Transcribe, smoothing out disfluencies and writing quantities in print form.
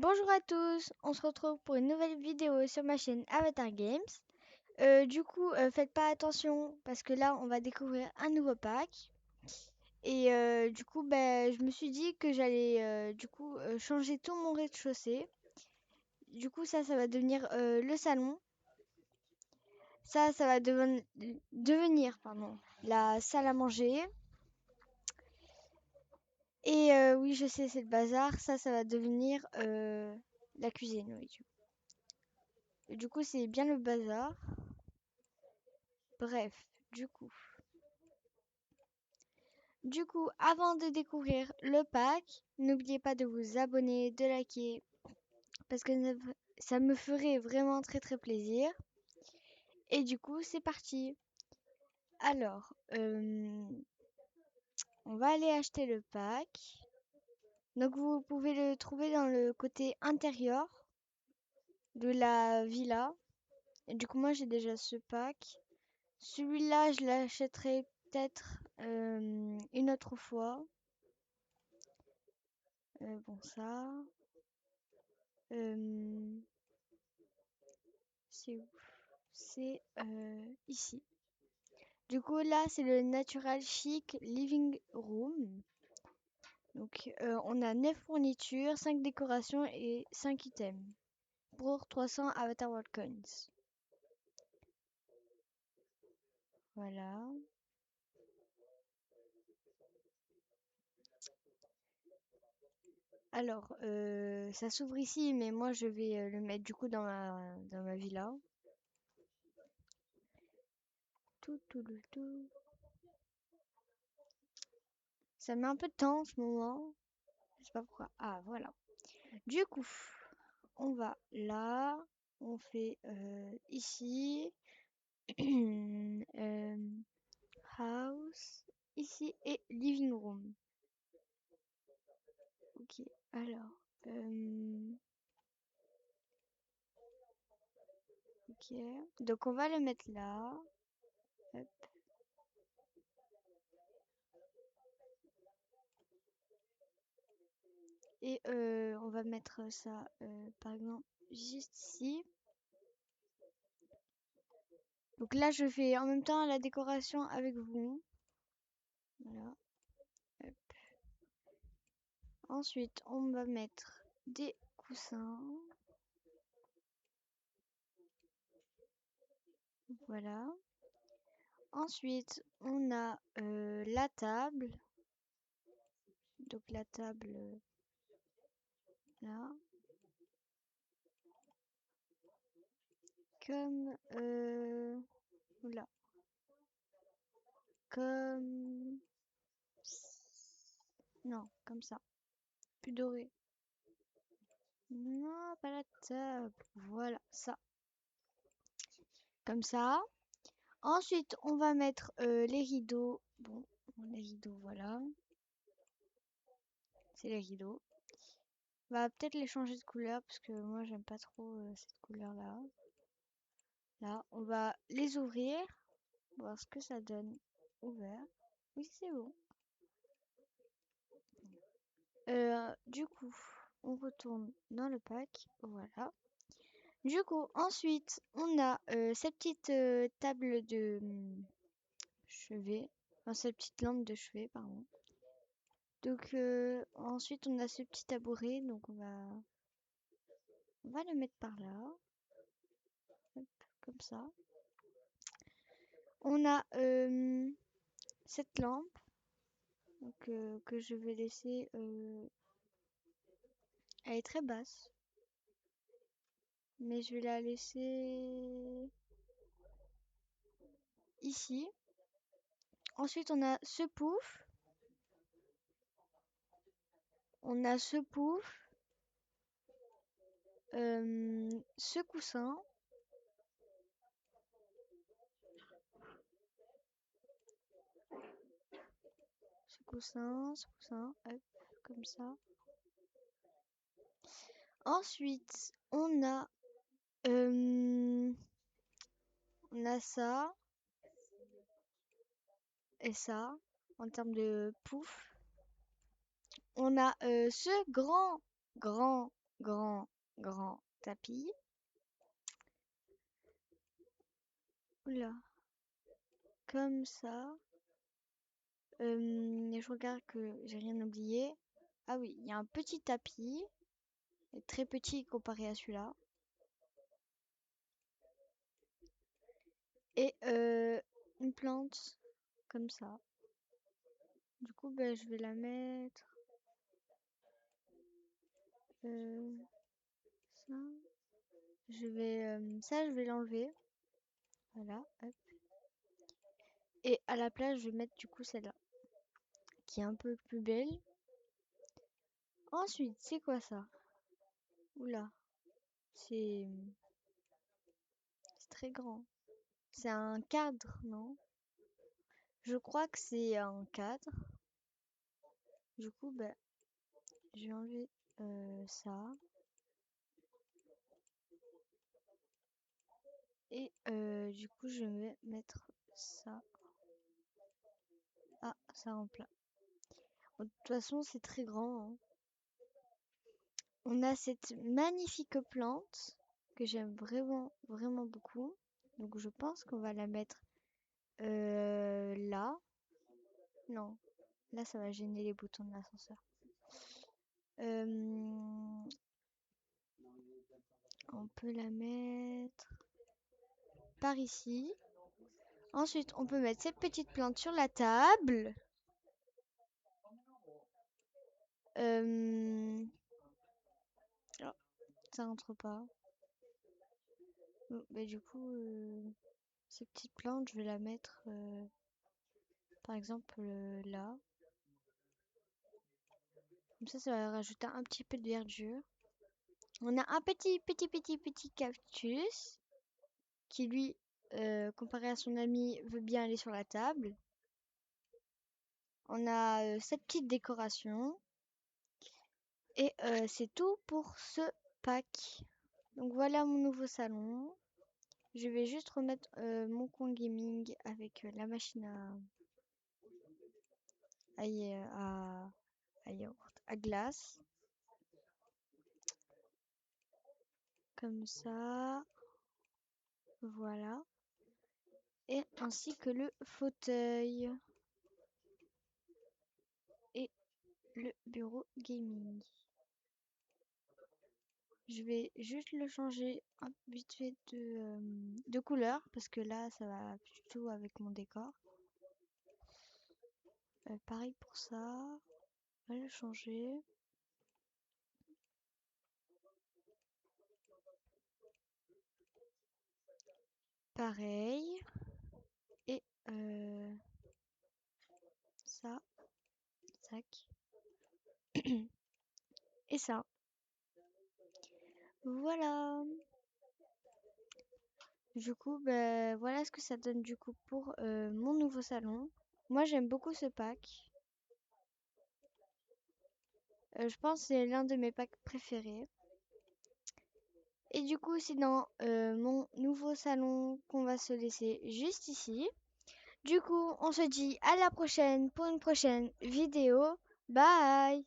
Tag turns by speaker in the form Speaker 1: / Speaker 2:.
Speaker 1: Bonjour à tous, on se retrouve pour une nouvelle vidéo sur ma chaîne Avatar Games. Faites pas attention parce que là, on va découvrir un nouveau pack. Je me suis dit que j'allais changer tout mon rez-de-chaussée. Ça va devenir le salon. Ça va devenir, pardon, la salle à manger. Oui, je sais, c'est le bazar. Ça va devenir la cuisine, oui. C'est bien le bazar. Bref, avant de découvrir le pack, n'oubliez pas de vous abonner, de liker, parce que ça me ferait vraiment très très plaisir. C'est parti. Alors, on va aller acheter le pack. Donc, vous pouvez le trouver dans le côté intérieur de la villa. Moi, j'ai déjà ce pack. Celui-là, je l'achèterai peut-être une autre fois. Bon, ça. Euh, c'est où? C'est ici. Là, c'est le Natural Chic Living Room. On a 9 fournitures, 5 décorations et 5 items pour 300 Avatar World Coins. Voilà. Alors, ça s'ouvre ici, mais moi, je vais le mettre dans ma villa. Tout. Ça met un peu de temps en ce moment. Je sais pas pourquoi. Ah, voilà. Du coup, on va là. On fait ici. Euh, House. Ici et living room. Ok, alors. Ok. Donc on va le mettre là. Hop. On va mettre ça, par exemple, juste ici. Donc là, je fais en même temps la décoration avec vous. Voilà. Hop. Ensuite, on va mettre des coussins. Voilà. Ensuite, on a la table. Donc la table là. Comme oula. Comme non, comme ça. Plus doré. Non, pas la table. Voilà, ça. Comme ça. Ensuite, on va mettre les rideaux. Bon, les rideaux, voilà. C'est les rideaux. On va peut-être les changer de couleur parce que moi, j'aime pas trop cette couleur-là. Là, on va les ouvrir. Voir ce que ça donne. Ouvert. Oui, c'est bon. On retourne dans le pack. Voilà. Ensuite, on a cette petite table de chevet. Enfin, cette petite lampe de chevet, pardon. Ensuite, on a ce petit tabouret. On va le mettre par là. Hop, comme ça. On a cette lampe. Que je vais laisser. Elle est très basse. Mais je vais la laisser ici. Ensuite, on a ce pouf. On a ce pouf. Ce coussin. Ce coussin, hop, comme ça. Ensuite, euh, on a ça et ça en termes de pouf. On a ce grand grand, grand tapis. Oula, comme ça. Je regarde que j'ai rien oublié. Ah oui, il y a un petit tapis, très petit comparé à celui-là. Et une plante, comme ça. Du coup, ben, je vais la mettre. Ça. Je vais l'enlever. Voilà, hop. Et à la place, je vais mettre du coup celle-là, qui est un peu plus belle. Ensuite, c'est quoi ça? Oula, c'est c'est très grand. C'est un cadre, non? Je crois que c'est un cadre. Du coup, ben, je vais enlever ça. Et du coup, je vais mettre ça. Ah, ça en plat. Bon, de toute façon, c'est très grand, hein. On a cette magnifique plante que j'aime vraiment, vraiment beaucoup. Donc, je pense qu'on va la mettre là. Non, là, ça va gêner les boutons de l'ascenseur. Euh, on peut la mettre par ici. Ensuite, on peut mettre cette petite plante sur la table. Oh, ça rentre pas. Bon, bah, du coup, ces petites plantes, je vais la mettre par exemple là. Comme ça va rajouter un petit peu de verdure. On a un petit cactus qui, lui, comparé à son ami, veut bien aller sur la table. On a cette petite décoration. Et c'est tout pour ce pack. Donc voilà mon nouveau salon. Je vais juste remettre mon coin gaming avec la machine à yaourt, à glace. Comme ça. Voilà. Et ainsi que le fauteuil. Et le bureau gaming. Je vais juste le changer un vite fait de couleur parce que là ça va plus du tout avec mon décor. Pareil pour ça. On va le changer. Pareil. Et ça. Tac. Et ça. Voilà. Du coup, ben, voilà ce que ça donne du coup pour mon nouveau salon. Moi, j'aime beaucoup ce pack. Je pense que c'est l'un de mes packs préférés. Et du coup, c'est dans mon nouveau salon qu'on va se laisser juste ici. Du coup, on se dit à la prochaine pour une prochaine vidéo. Bye!